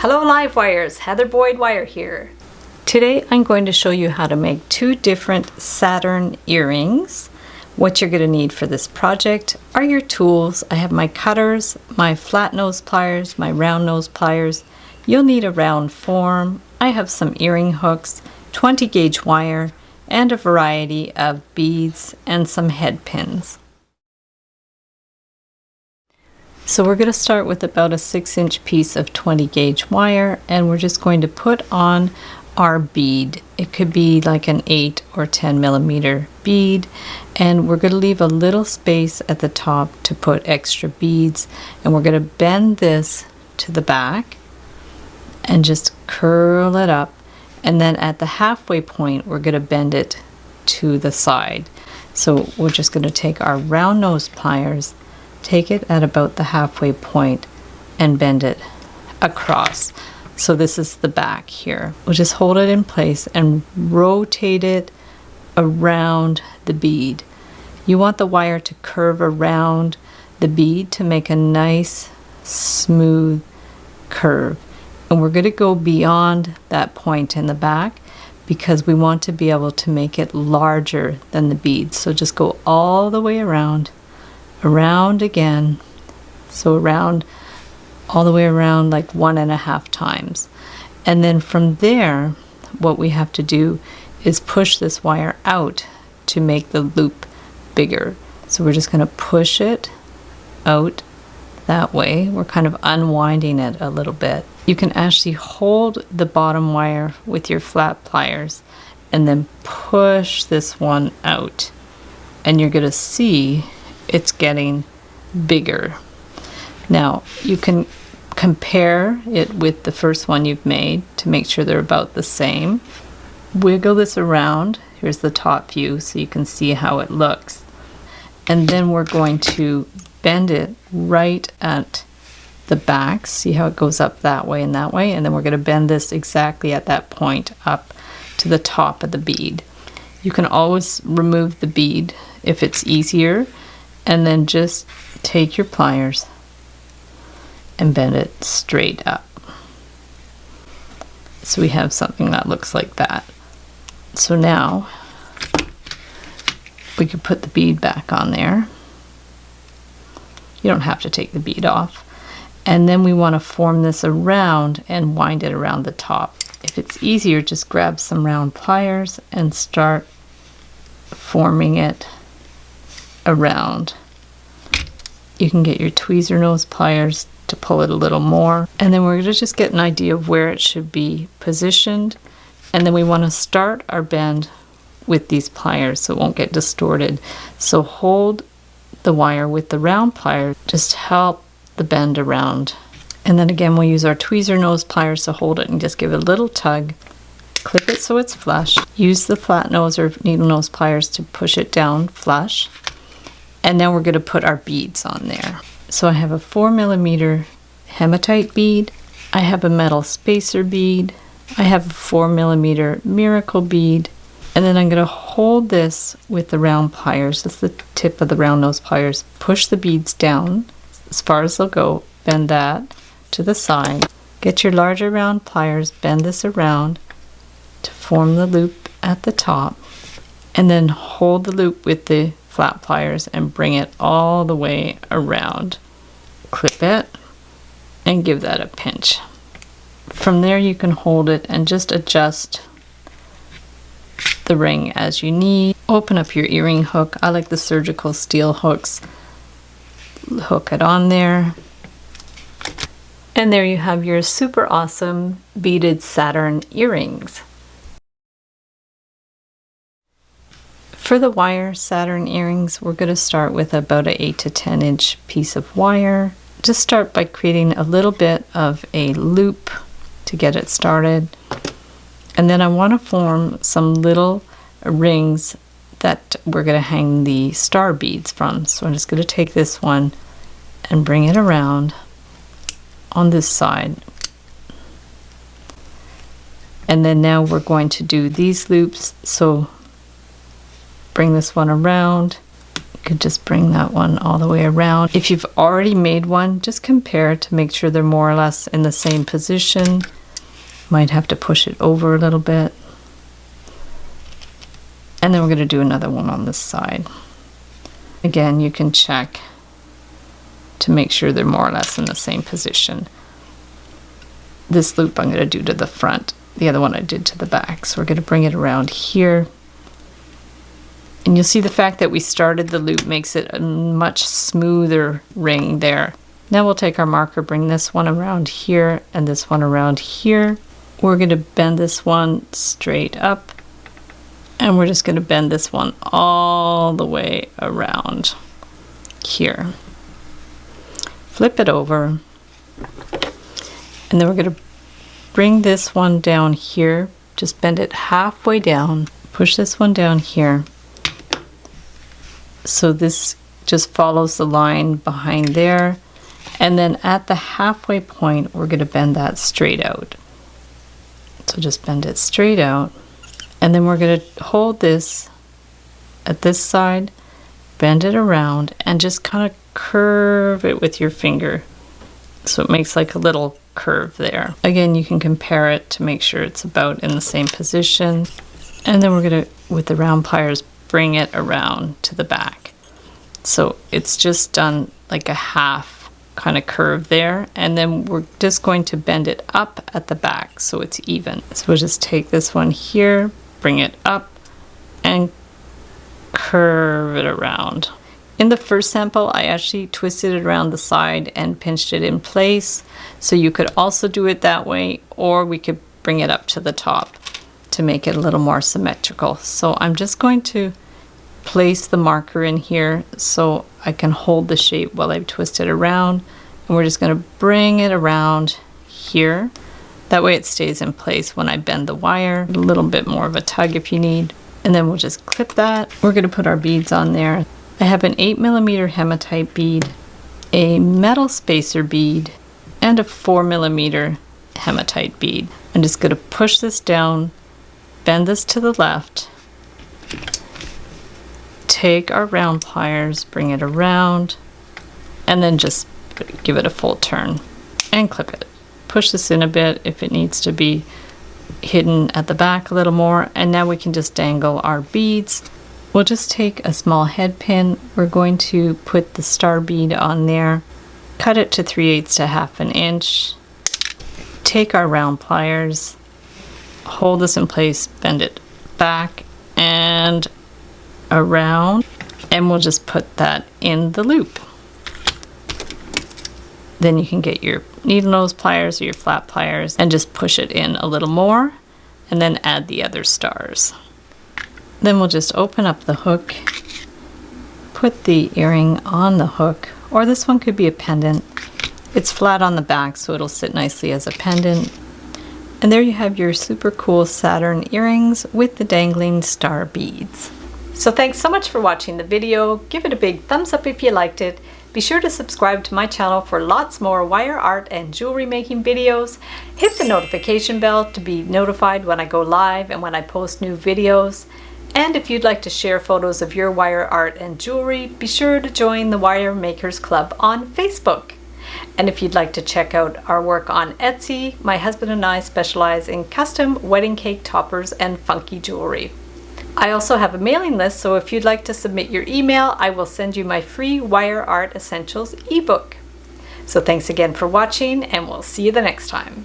Hello Live Wires, Heather Boyd Wire here. Today I'm going to show you how to make two different Saturn earrings. What you're going to need for this project are your tools. I have my cutters, my flat nose pliers, my round nose pliers. You'll need a round form. I have some earring hooks, 20 gauge wire, and a variety of beads and some head pins. So we're going to start with about a 6-inch piece of 20 gauge wire, and we're just going to put on our bead. It could be like an 8 or 10 millimeter bead, and we're going to leave a little space at the top to put extra beads, and we're going to bend this to the back and just curl it up, and then at the halfway point we're going to bend it to the side. So we're just going to take our round nose pliers, take it at about the halfway point and bend it across. So this is the back here. We'll just hold it in place and rotate it around the bead. You want the wire to curve around the bead to make a nice smooth curve. And we're going to go beyond that point in the back because we want to be able to make it larger than the bead. So just go all the way around again, so around all the way around like 1.5 times, and then from there what we have to do is push this wire out to make the loop bigger. So we're just going to push it out that way. We're kind of unwinding it a little bit. You can actually hold the bottom wire with your flat pliers and then push this one out, and you're going to see it's getting bigger. Now you can compare it with the first one you've made to make sure they're about the same. Wiggle this around. Here's the top view so you can see how it looks. And then we're going to bend it right at the back. See how it goes up that way and that way? And then we're going to bend this exactly at that point up to the top of the bead. You can always remove the bead if it's easier, and then just take your pliers and bend it straight up. So we have something that looks like that. So now we can put the bead back on there. You don't have to take the bead off. And then we want to form this around and wind it around the top. If it's easier, just grab some round pliers and start forming it around. You can get your tweezer nose pliers to pull it a little more, and then we're going to just get an idea of where it should be positioned, and then we want to start our bend with these pliers so it won't get distorted. So hold the wire with the round plier, just help the bend around, and then again we'll use our tweezer nose pliers to hold it and just give it a little tug. Clip it so it's flush. Use the flat nose or needle nose pliers to push it down flush. And now we're going to put our beads on there. So I have a 4 millimeter hematite bead. I have a metal spacer bead. I have a 4 millimeter miracle bead. And then I'm going to hold this with the round pliers. That's the tip of the round nose pliers. Push the beads down as far as they'll go. Bend that to the side. Get your larger round pliers. Bend this around to form the loop at the top. And then hold the loop with the flat pliers and bring it all the way around. Clip it and give that a pinch. From there you can hold it and just adjust the ring as you need. Open up your earring hook. I like the surgical steel hooks. Hook it on there. And there you have your super awesome beaded Saturn earrings. For the wire Saturn earrings, we're going to start with about an 8 to 10 inch piece of wire. Just start by creating a little bit of a loop to get it started. And then I want to form some little rings that we're going to hang the star beads from. So I'm just going to take this one and bring it around on this side. And then now we're going to do these loops. So bring this one around, You could just bring that one all the way around. If you've already made one, just compare to make sure they're more or less in the same position. Might have to push it over a little bit. And then we're going to do another one on this side. Again, you can check to make sure they're more or less in the same position. This loop I'm going to do to the front. The other one I did to the back. So we're going to bring it around here. And you'll see the fact that we started the loop makes it a much smoother ring there. Now we'll take our marker, bring this one around here and this one around here. We're going to bend this one straight up. And we're just going to bend this one all the way around here. Flip it over. And then we're going to bring this one down here. Just bend it halfway down. Push this one down here. So this just follows the line behind there. And then at the halfway point, we're going to bend that straight out. So just bend it straight out. And then we're going to hold this at this side, bend it around, and just kind of curve it with your finger. So it makes like a little curve there. Again, you can compare it to make sure it's about in the same position. And then we're going to, with the round pliers, bring it around to the back. So it's just done like a half kind of curve there. And then we're just going to bend it up at the back so it's even. So we'll just take this one here, bring it up, and curve it around. In the first sample, I actually twisted it around the side and pinched it in place. So you could also do it that way, or we could bring it up to the top to make it a little more symmetrical. So I'm just going to place the marker in here so I can hold the shape while I twist it around. And we're just going to bring it around here. That way it stays in place when I bend the wire. A little bit more of a tug if you need. And then we'll just clip that. We're going to put our beads on there. I have an 8mm hematite bead, a metal spacer bead, and a 4mm hematite bead. I'm just going to push this down, bend this to the left, take our round pliers, bring it around, and then just give it a full turn and clip it. Push this in a bit if it needs to be hidden at the back a little more, and now we can just dangle our beads. We'll just take a small head pin. We're going to put the star bead on there, cut it to 3/8 to 1/2 inch, take our round pliers, hold this in place, bend it back and around, and we'll just put that in the loop. Then you can get your needle nose pliers or your flat pliers and just push it in a little more, and then add the other stars. Then we'll just open up the hook, put the earring on the hook, or this one could be a pendant. It's flat on the back, so it'll sit nicely as a pendant. And there you have your super cool Saturn earrings with the dangling star beads. So thanks so much for watching the video. Give it a big thumbs up if you liked it. Be sure to subscribe to my channel for lots more wire art and jewelry making videos. Hit the notification bell to be notified when I go live and when I post new videos. And if you'd like to share photos of your wire art and jewelry, be sure to join the Wire Makers Club on Facebook. And if you'd like to check out our work on Etsy, my husband and I specialize in custom wedding cake toppers and funky jewelry. I also have a mailing list, so if you'd like to submit your email, I will send you my free Wire Art Essentials ebook. So thanks again for watching, and we'll see you the next time.